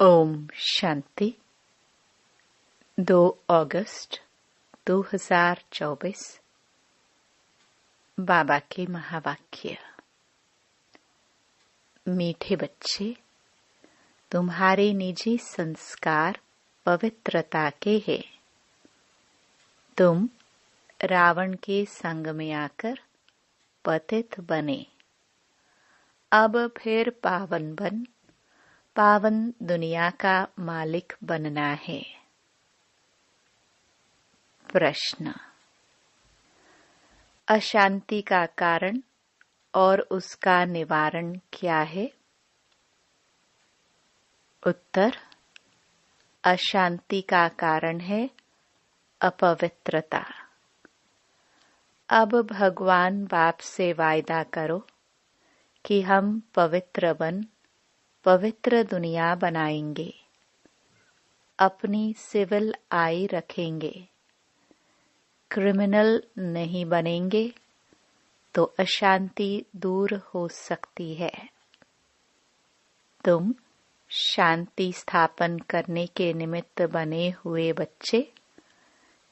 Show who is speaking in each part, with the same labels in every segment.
Speaker 1: ओम शांति। 2 अगस्त 2024 बाबा के महावाक्य। मीठे बच्चे, तुम्हारे निजी संस्कार पवित्रता के हैं। तुम रावण के संग में आकर पतित बने। अब फिर पावन दुनिया का मालिक बनना है। प्रश्न: अशांति का कारण और उसका निवारण क्या है? उत्तर: अशांति का कारण है अपवित्रता। अब भगवान बाप से वायदा करो कि हम पवित्र दुनिया बनाएंगे, अपनी सिविल आई रखेंगे, क्रिमिनल नहीं बनेंगे तो अशांति दूर हो सकती है। तुम शांति स्थापन करने के निमित्त बने हुए बच्चे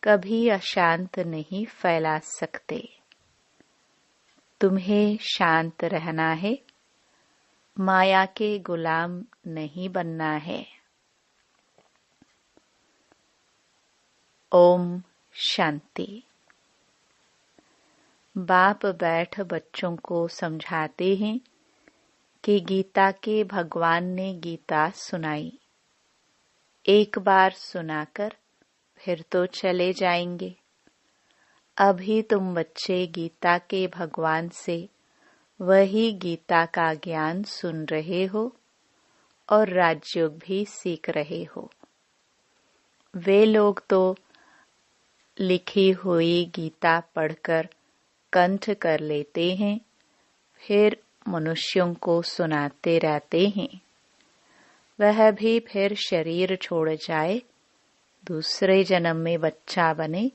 Speaker 1: कभी अशांत नहीं फैला सकते। तुम्हें शांत रहना है, माया के गुलाम नहीं बनना है। ओम शांति। बाप बैठ बच्चों को समझाते हैं कि गीता के भगवान ने गीता सुनाई। एक बार सुनाकर फिर तो चले जाएंगे। अभी तुम बच्चे गीता के भगवान से वही गीता का ज्ञान सुन रहे हो और राजयोग भी सीख रहे हो। वे लोग तो लिखी हुई गीता पढ़कर कंठ कर लेते हैं, फिर मनुष्यों को सुनाते रहते हैं। वह भी फिर शरीर छोड़ जाए, दूसरे जन्म में बच्चा बने,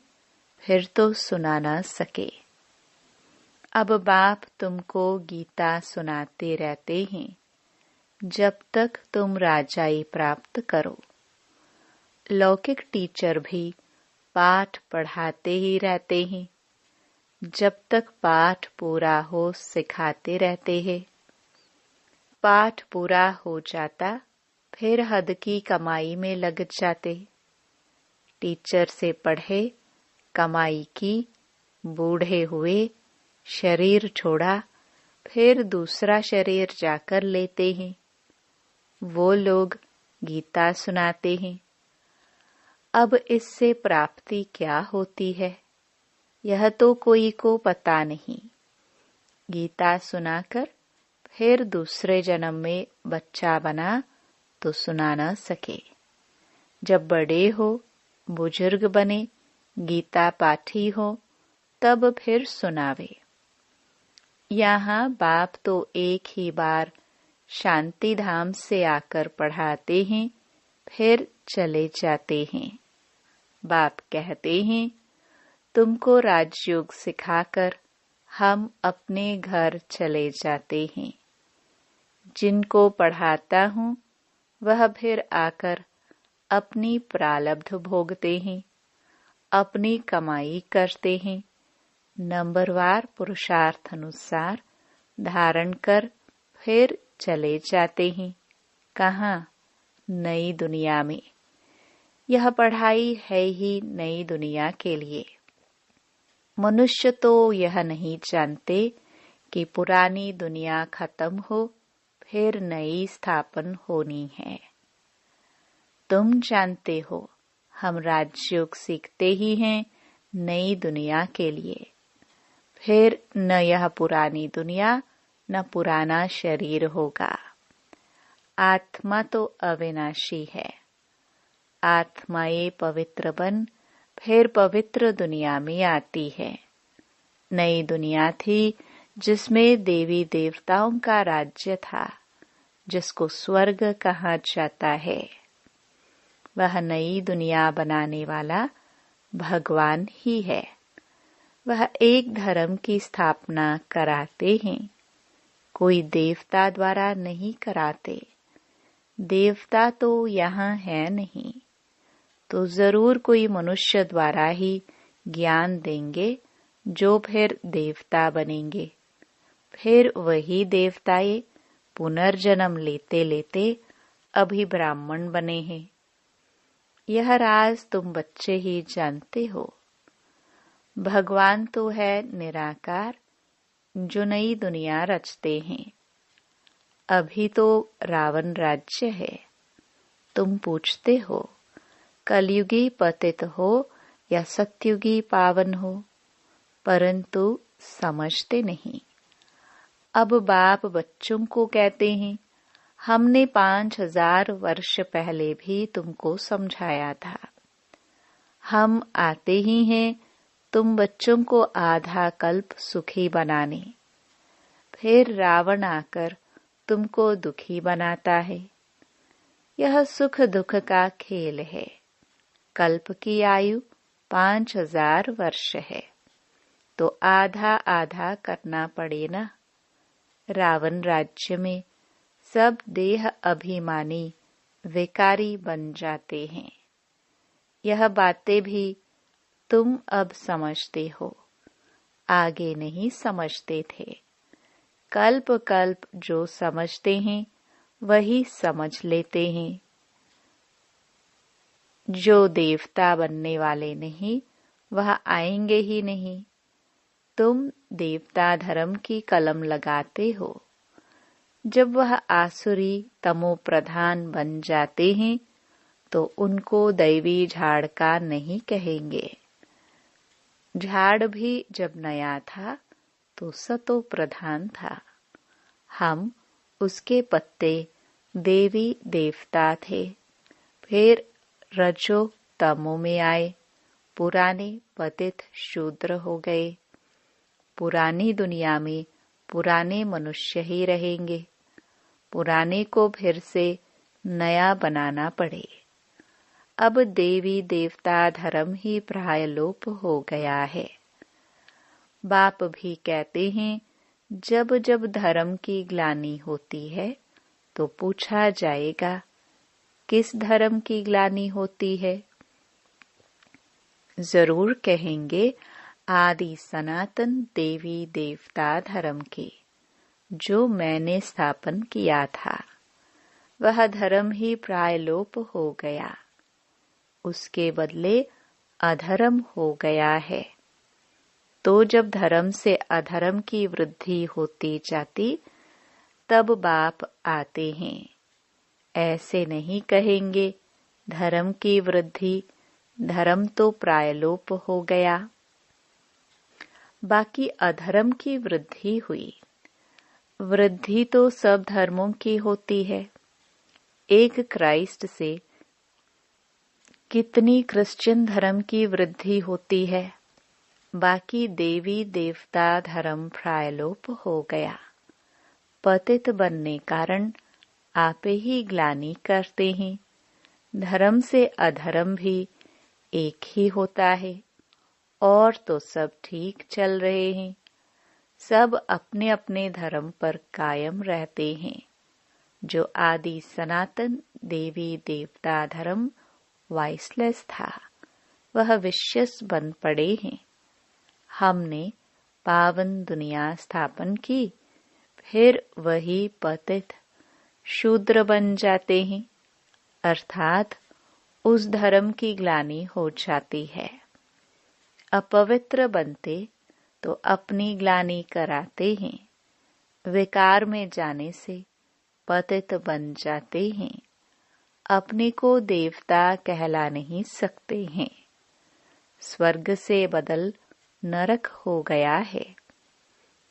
Speaker 1: फिर तो सुना न सके। अब बाप तुमको गीता सुनाते रहते हैं जब तक तुम राजाई प्राप्त करो। लौकिक टीचर भी पाठ पढ़ाते ही रहते हैं, जब तक पाठ पूरा हो सिखाते रहते हैं। पाठ पूरा हो जाता फिर हद की कमाई में लग जाते। टीचर से पढ़े, कमाई की, बूढ़े हुए, शरीर छोड़ा, फिर दूसरा शरीर जाकर लेते हैं। वो लोग गीता सुनाते हैं। अब इससे प्राप्ति क्या होती है, यह तो कोई को पता नहीं। गीता सुनाकर फिर दूसरे जन्म में बच्चा बना तो सुना न सके। जब बड़े हो, बुजुर्ग बने, गीता पाठी हो, तब फिर सुनावे। यहाँ बाप तो एक ही बार शांति धाम से आकर पढ़ाते हैं, फिर चले जाते हैं। बाप कहते हैं, तुमको राजयोग सिखाकर हम अपने घर चले जाते हैं। जिनको पढ़ाता हूँ वह फिर आकर अपनी प्रारब्ध भोगते हैं, अपनी कमाई करते हैं, नंबरवार पुरुषार्थ अनुसार धारण कर फिर चले जाते हैं। कहाँ? नई दुनिया में। यह पढ़ाई है ही नई दुनिया के लिए। मनुष्य तो यह नहीं जानते कि पुरानी दुनिया खत्म हो फिर नई स्थापन होनी है। तुम जानते हो, हम राजयोग सीखते ही हैं नई दुनिया के लिए। फिर न यह पुरानी दुनिया न पुराना शरीर होगा। आत्मा तो अविनाशी है। आत्माएं पवित्र बन फिर पवित्र दुनिया में आती है। नई दुनिया थी जिसमें देवी देवताओं का राज्य था, जिसको स्वर्ग कहा जाता है। वह नई दुनिया बनाने वाला भगवान ही है। वह एक धर्म की स्थापना कराते हैं, कोई देवता द्वारा नहीं कराते। देवता तो यहाँ है नहीं, तो जरूर कोई मनुष्य द्वारा ही ज्ञान देंगे जो फिर देवता बनेंगे। फिर वही देवताएं पुनर्जन्म लेते लेते अभी ब्राह्मण बने हैं। यह राज तुम बच्चे ही जानते हो। भगवान तो है निराकार, जो नई दुनिया रचते हैं। अभी तो रावण राज्य है। तुम पूछते हो कलयुगी पतित हो या सत्युगी पावन हो, परंतु समझते नहीं। अब बाप बच्चों को कहते हैं, हमने 5000 वर्ष पहले भी तुमको समझाया था। हम आते ही हैं तुम बच्चों को आधा कल्प सुखी बनाने। फिर रावण आकर तुमको दुखी बनाता है। यह सुख दुख का खेल है। कल्प की आयु 5000 वर्ष है, तो आधा आधा करना पड़े ना। रावण राज्य में सब देह अभिमानी विकारी बन जाते हैं। यह बातें भी तुम अब समझते हो, आगे नहीं समझते थे। कल्प कल्प जो समझते हैं वही समझ लेते हैं। जो देवता बनने वाले नहीं वह आएंगे ही नहीं। तुम देवता धर्म की कलम लगाते हो। जब वह आसुरी तमो प्रधान बन जाते हैं तो उनको दैवी झाड़ का नहीं कहेंगे। झाड़ भी जब नया था तो सतो प्रधान था। हम उसके पत्ते देवी देवता थे। फिर रजो तमो में आए, पुराने पतित शूद्र हो गए। पुरानी दुनिया में पुराने मनुष्य ही रहेंगे। पुराने को फिर से नया बनाना पड़े। अब देवी देवता धर्म ही प्रायलोप हो गया है। बाप भी कहते हैं, जब जब धर्म की ग्लानि होती है तो पूछा जाएगा किस धर्म की ग्लानि होती है। जरूर कहेंगे आदि सनातन देवी देवता धर्म की, जो मैंने स्थापन किया था। वह धर्म ही प्रायलोप हो गया। उसके बदले अधर्म हो गया है। तो जब धर्म से अधर्म की वृद्धि होती जाती तब बाप आते हैं। ऐसे नहीं कहेंगे धर्म की वृद्धि, धर्म तो प्रायलोप हो गया। बाकी अधर्म की वृद्धि हुई। वृद्धि तो सब धर्मों की होती है। एक क्राइस्ट से कितनी क्रिश्चियन धर्म की वृद्धि होती है। बाकी देवी देवता धर्म प्रायलोप हो गया। पतित बनने कारण आप ही ग्लानि करते हैं। धर्म से अधर्म भी एक ही होता है। और तो सब ठीक चल रहे हैं। सब अपने अपने धर्म पर कायम रहते हैं। जो आदि सनातन देवी देवता धर्म वाइसलेस था, वह विश्वस बन पड़े हैं। हमने पावन दुनिया स्थापन की, फिर वही पतित शूद्र बन जाते हैं, अर्थात उस धर्म की ग्लानि हो जाती है। अपवित्र बनते तो अपनी ग्लानि कराते हैं। विकार में जाने से पतित बन जाते हैं। अपने को देवता कहला नहीं सकते हैं। स्वर्ग से बदल नरक हो गया है,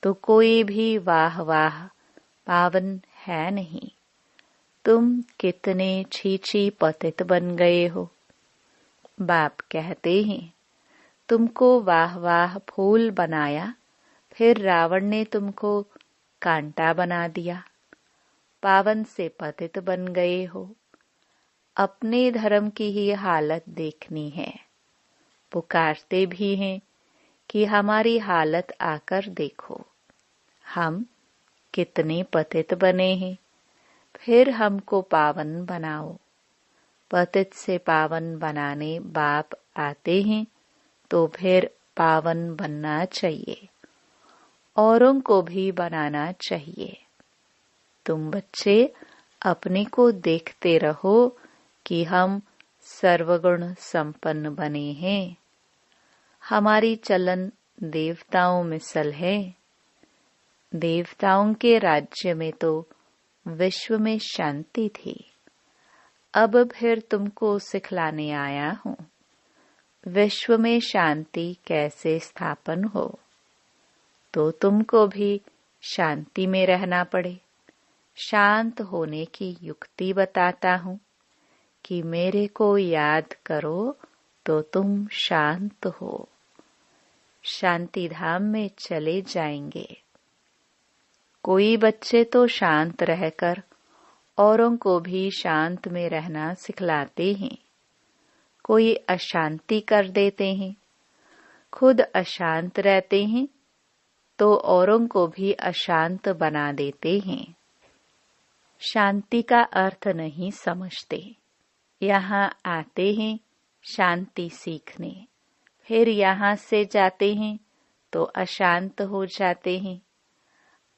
Speaker 1: तो कोई भी वाह वाह पावन है नहीं। तुम कितने छीछी पतित बन गए हो। बाप कहते हैं, तुमको वाह वाह फूल बनाया, फिर रावण ने तुमको कांटा बना दिया। पावन से पतित बन गए हो। अपने धर्म की ही हालत देखनी है। पुकारते भी हैं कि हमारी हालत आकर देखो, हम कितने पतित बने हैं। फिर हमको पावन बनाओ। पतित से पावन बनाने बाप आते हैं तो फिर पावन बनना चाहिए, औरों को भी बनाना चाहिए। तुम बच्चे अपने को देखते रहो कि हम सर्वगुण संपन्न बने हैं। हमारी चलन देवताओं मिसल है। देवताओं के राज्य में तो विश्व में शांति थी। अब फिर तुमको सिखलाने आया हूँ विश्व में शांति कैसे स्थापन हो। तो तुमको भी शांति में रहना पड़े। शांत होने की युक्ति बताता हूँ कि मेरे को याद करो तो तुम शांत हो, शांति धाम में चले जाएंगे। कोई बच्चे तो शांत रहकर औरों को भी शांत में रहना सिखलाते हैं, कोई अशांति कर देते हैं। खुद अशांत रहते हैं तो औरों को भी अशांत बना देते हैं। शांति का अर्थ नहीं समझते। यहाँ आते हैं शांति सीखने, फिर यहाँ से जाते हैं तो अशांत हो जाते हैं।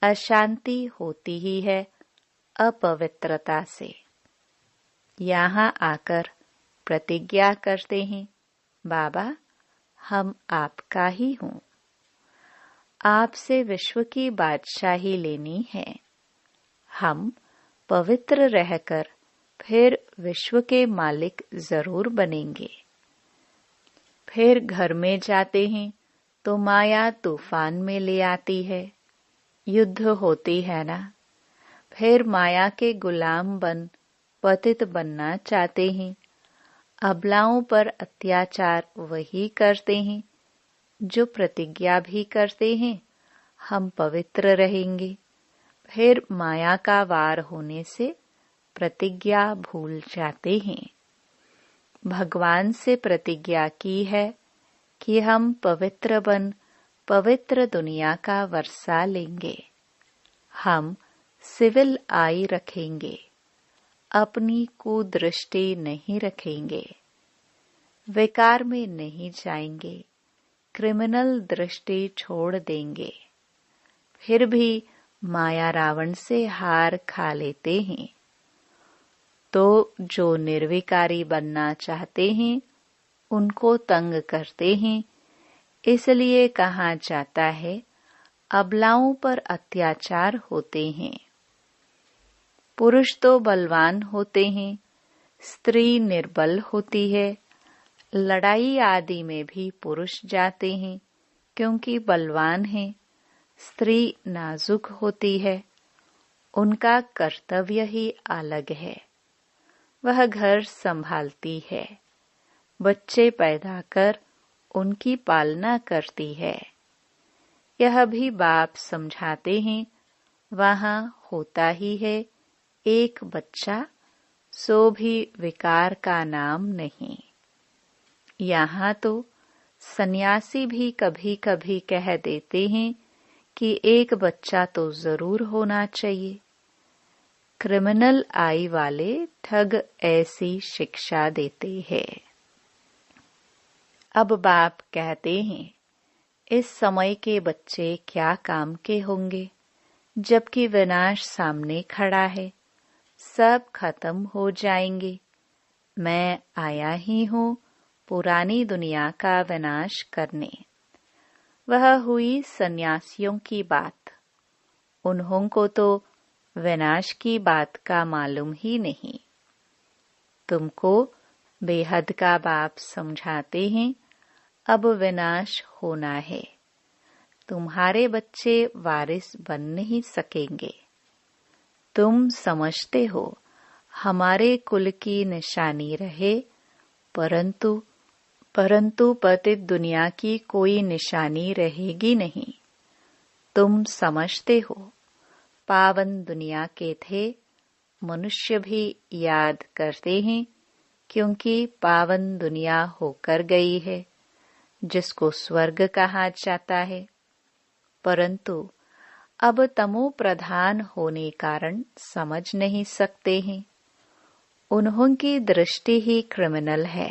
Speaker 1: अशांति होती ही है अपवित्रता से। यहाँ आकर प्रतिज्ञा करते हैं, बाबा हम आपका ही हूँ, आपसे विश्व की बादशाही लेनी है। हम पवित्र रहकर फिर विश्व के मालिक जरूर बनेंगे। फिर घर में जाते हैं तो माया तूफान में ले आती है, युद्ध होती है ना। फिर माया के गुलाम बन पतित बनना चाहते हैं। अबलाओं पर अत्याचार वही करते हैं जो प्रतिज्ञा भी करते हैं हम पवित्र रहेंगे। फिर माया का वार होने से प्रतिज्ञा भूल जाते हैं। भगवान से प्रतिज्ञा की है कि हम पवित्र बन पवित्र दुनिया का वर्षा लेंगे। हम सिविल आई रखेंगे, अपनी कुदृष्टि नहीं रखेंगे, विकार में नहीं जाएंगे, क्रिमिनल दृष्टि छोड़ देंगे। फिर भी माया रावण से हार खा लेते हैं। तो जो निर्विकारी बनना चाहते हैं उनको तंग करते हैं। इसलिए कहा जाता है अबलाओं पर अत्याचार होते हैं। पुरुष तो बलवान होते हैं, स्त्री निर्बल होती है। लड़ाई आदि में भी पुरुष जाते हैं क्योंकि बलवान हैं। स्त्री नाजुक होती है, उनका कर्तव्य ही अलग है। वह घर संभालती है, बच्चे पैदा कर उनकी पालना करती है। यह भी बाप समझाते हैं, वहाँ होता ही है एक बच्चा, सो भी विकार का नाम नहीं। यहाँ तो सन्यासी भी कभी कभी कह देते हैं कि एक बच्चा तो जरूर होना चाहिए। क्रिमिनल आई वाले ठग ऐसी शिक्षा देते हैं। अब बाप कहते हैं इस समय के बच्चे क्या काम के होंगे, जबकि विनाश सामने खड़ा है, सब खत्म हो जाएंगे। मैं आया ही हूँ पुरानी दुनिया का विनाश करने। वह हुई सन्यासियों की बात, उन्हों को तो विनाश की बात का मालूम ही नहीं। तुमको बेहद का बाप समझाते हैं अब विनाश होना है। तुम्हारे बच्चे वारिस बन नहीं सकेंगे। तुम समझते हो हमारे कुल की निशानी रहे, परंतु पतित दुनिया की कोई निशानी रहेगी नहीं। तुम समझते हो पावन दुनिया के थे, मनुष्य भी याद करते हैं क्योंकि पावन दुनिया होकर गई है, जिसको स्वर्ग कहा जाता है। परंतु अब तमो प्रधान होने कारण समझ नहीं सकते हैं। उन्हों की दृष्टि ही क्रिमिनल है।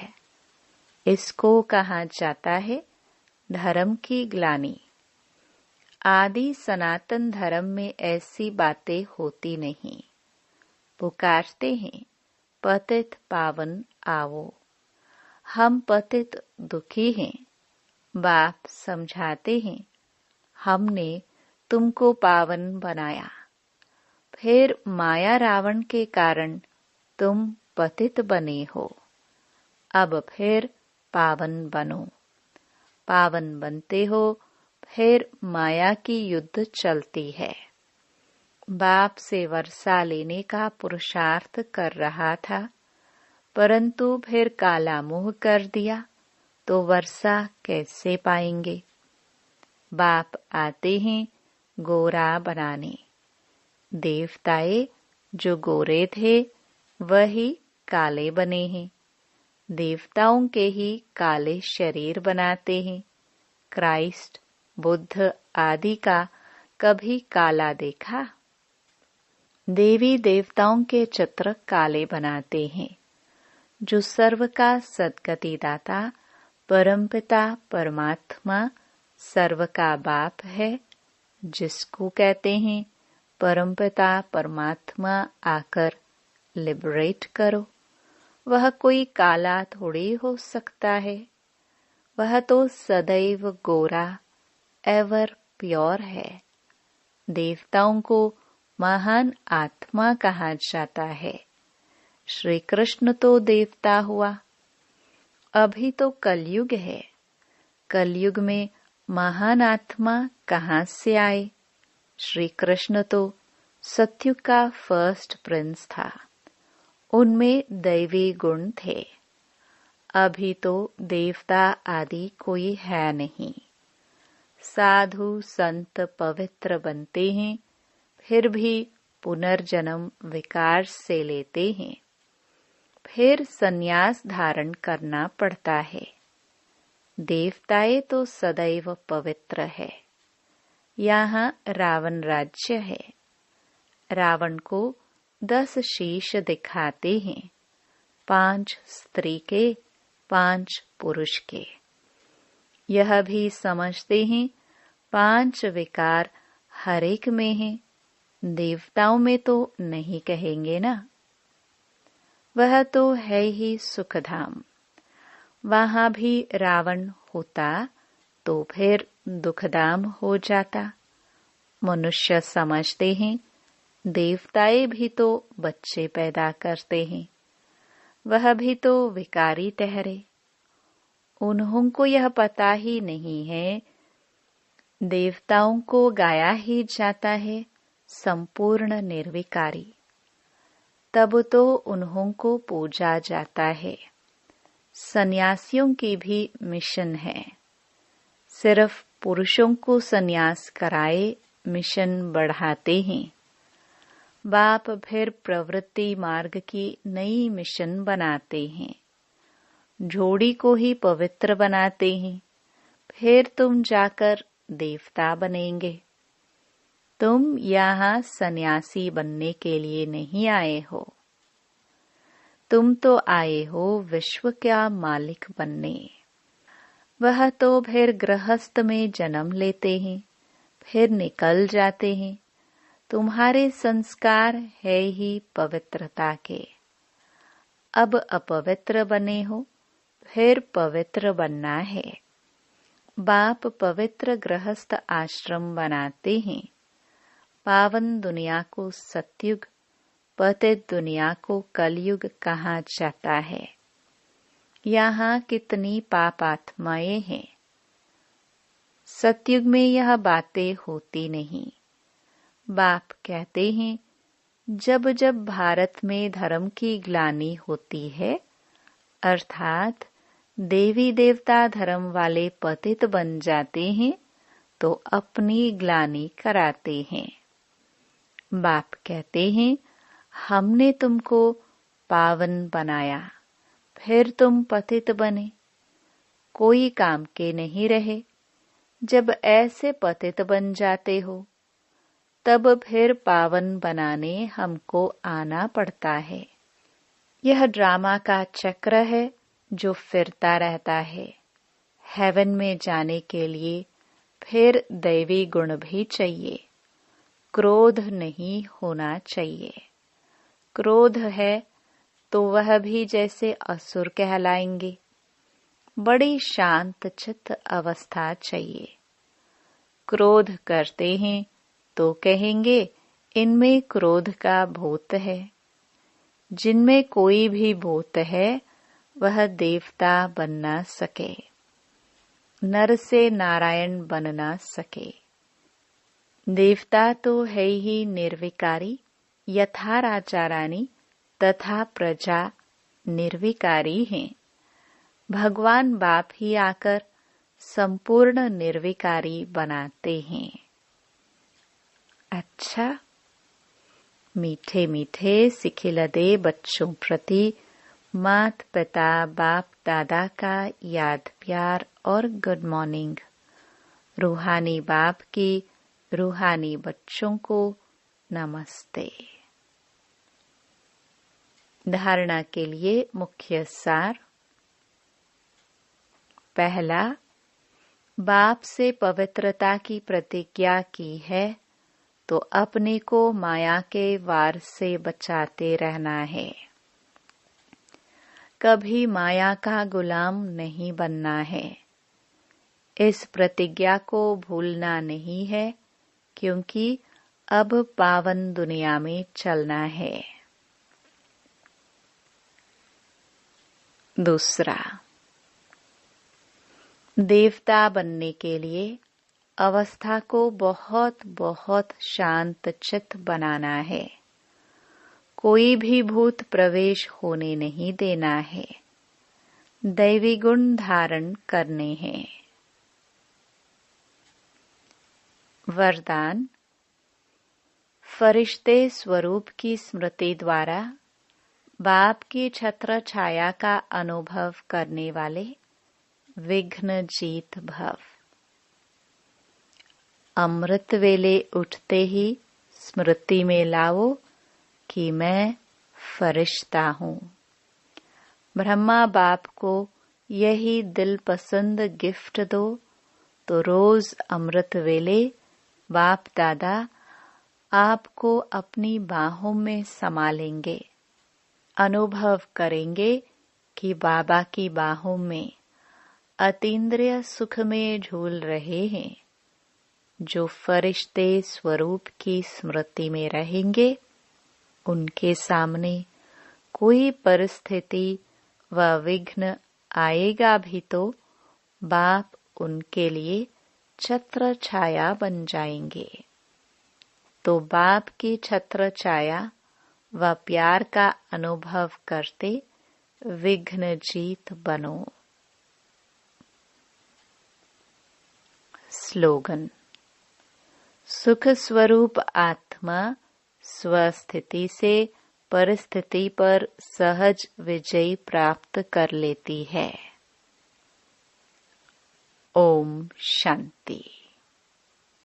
Speaker 1: इसको कहा जाता है धर्म की ग्लानि। आदि सनातन धर्म में ऐसी बातें होती नहीं। पुकारते हैं पतित पावन आओ। हम पतित दुखी हैं। बाप समझाते हैं हमने तुमको पावन बनाया। फिर माया रावण के कारण तुम पतित बने हो। अब फिर पावन बनो। पावन बनते हो फिर माया की युद्ध चलती है। बाप से वर्षा लेने का पुरुषार्थ कर रहा था, परंतु फिर काला मुंह कर दिया तो वर्षा कैसे पाएंगे। बाप आते हैं गोरा बनाने। देवताए जो गोरे थे वही काले बने हैं। देवताओं के ही काले शरीर बनाते हैं। क्राइस्ट, बुद्ध आदि का कभी काला देखा? देवी देवताओं के चित्र काले बनाते हैं। जो सर्व का सद्गति दाता परमपिता परमात्मा सर्व का बाप है, जिसको कहते हैं परमपिता परमात्मा आकर लिबरेट करो, वह कोई काला थोड़ी हो सकता है। वह तो सदैव गोरा एवर प्योर है। देवताओं को महान आत्मा कहा जाता है। श्री कृष्ण तो देवता हुआ। अभी तो कलयुग है। कलयुग में महान आत्मा कहाँ से आए? श्री कृष्ण तो सत्युग का फर्स्ट प्रिंस था। उनमें दैवी गुण थे। अभी तो देवता आदि कोई है नहीं। साधु संत पवित्र बनते हैं, फिर भी पुनर्जन्म विकार से लेते हैं। फिर संन्यास धारण करना पड़ता है। देवताएं तो सदैव पवित्र है। यहाँ रावण राज्य है। रावण को 10 शीश दिखाते हैं, 5 स्त्री के, 5 पुरुष के। यह भी समझते हैं 5 विकार हर एक में हैं। देवताओं में तो नहीं कहेंगे ना। वह तो है ही सुखधाम। वहां भी रावण होता तो फिर दुखधाम हो जाता। मनुष्य समझते हैं देवताएं भी तो बच्चे पैदा करते हैं। वह भी तो विकारी ठहरे। उन्हों को यह पता ही नहीं है देवताओं को गाया ही जाता है संपूर्ण निर्विकारी। तब तो उन्हों को पूजा जाता है। सन्यासियों की भी मिशन है। सिर्फ पुरुषों को सन्यास कराए मिशन बढ़ाते हैं। बाप फिर प्रवृत्ति मार्ग की नई मिशन बनाते हैं। जोड़ी को ही पवित्र बनाते हैं। फिर तुम जाकर देवता बनेंगे। तुम यहाँ सन्यासी बनने के लिए नहीं आए हो। तुम तो आए हो विश्व का मालिक बनने। वह तो फिर गृहस्थ में जन्म लेते हैं, फिर निकल जाते हैं। तुम्हारे संस्कार है ही पवित्रता के। अब अपवित्र बने हो, फिर पवित्र बनना है। बाप पवित्र गृहस्थ आश्रम बनाते हैं। पावन दुनिया को सतयुग, पतित दुनिया को कलयुग कहा जाता है। यहाँ कितनी पाप आत्माएं हैं। सतयुग में यह बातें होती नहीं। बाप कहते हैं जब जब भारत में धर्म की ग्लानि होती है, अर्थात देवी देवता धर्म वाले पतित बन जाते हैं, तो अपनी ग्लानि कराते हैं। बाप कहते हैं हमने तुमको पावन बनाया, फिर तुम पतित बने। कोई काम के नहीं रहे। जब ऐसे पतित बन जाते हो तब फिर पावन बनाने हमको आना पड़ता है। यह ड्रामा का चक्र है जो फिरता रहता है। हेवन में जाने के लिए फिर दैवी गुण भी चाहिए। क्रोध नहीं होना चाहिए। क्रोध है तो वह भी जैसे असुर कहलाएंगे। बड़ी शांत चित्त अवस्था चाहिए। क्रोध करते हैं तो कहेंगे इनमें क्रोध का भूत है। जिनमें कोई भी भूत है वह देवता बन ना सके, नर से नारायण बन ना सके। देवता तो है ही निर्विकारी, यथा राजा रानी तथा प्रजा निर्विकारी हैं। भगवान बाप ही आकर संपूर्ण निर्विकारी बनाते हैं। अच्छा, मीठे मीठे सिखिलदे बच्चों प्रति मात पिता बाप दादा का याद प्यार और गुड मॉर्निंग। रूहानी बाप की रूहानी बच्चों को नमस्ते। धारणा के लिए मुख्य सार। पहला, बाप से पवित्रता की प्रतिज्ञा की है तो अपने को माया के वार से बचाते रहना है। कभी माया का गुलाम नहीं बनना है। इस प्रतिज्ञा को भूलना नहीं है, क्योंकि अब पावन दुनिया में चलना है। दूसरा, देवता बनने के लिए अवस्था को बहुत बहुत शांत चित्त बनाना है। कोई भी भूत प्रवेश होने नहीं देना है। दैवी गुण धारण करने हैं। वरदान। फरिश्ते स्वरूप की स्मृति द्वारा बाप की छत्र छाया का अनुभव करने वाले विघ्न जीत भव। अमृत वेले उठते ही स्मृति में लाओ कि मैं फरिश्ता हूँ। ब्रह्मा बाप को यही दिल पसंद गिफ्ट दो तो रोज अमृत वेले बाप दादा आपको अपनी बाहों में समा लेंगे। अनुभव करेंगे कि बाबा की बाहों में अतीन्द्रिय सुख में झूल रहे हैं। जो फरिश्ते स्वरूप की स्मृति में रहेंगे उनके सामने कोई परिस्थिति व विघ्न आएगा भी तो बाप उनके लिए छत्र छाया बन जाएंगे। तो बाप की छत्र छाया व प्यार का अनुभव करते विघ्न जीत बनो। स्लोगन। सुख स्वरूप आत्मा स्वस्थिति से परिस्थिति पर सहज विजय प्राप्त कर लेती है। ओम शांति।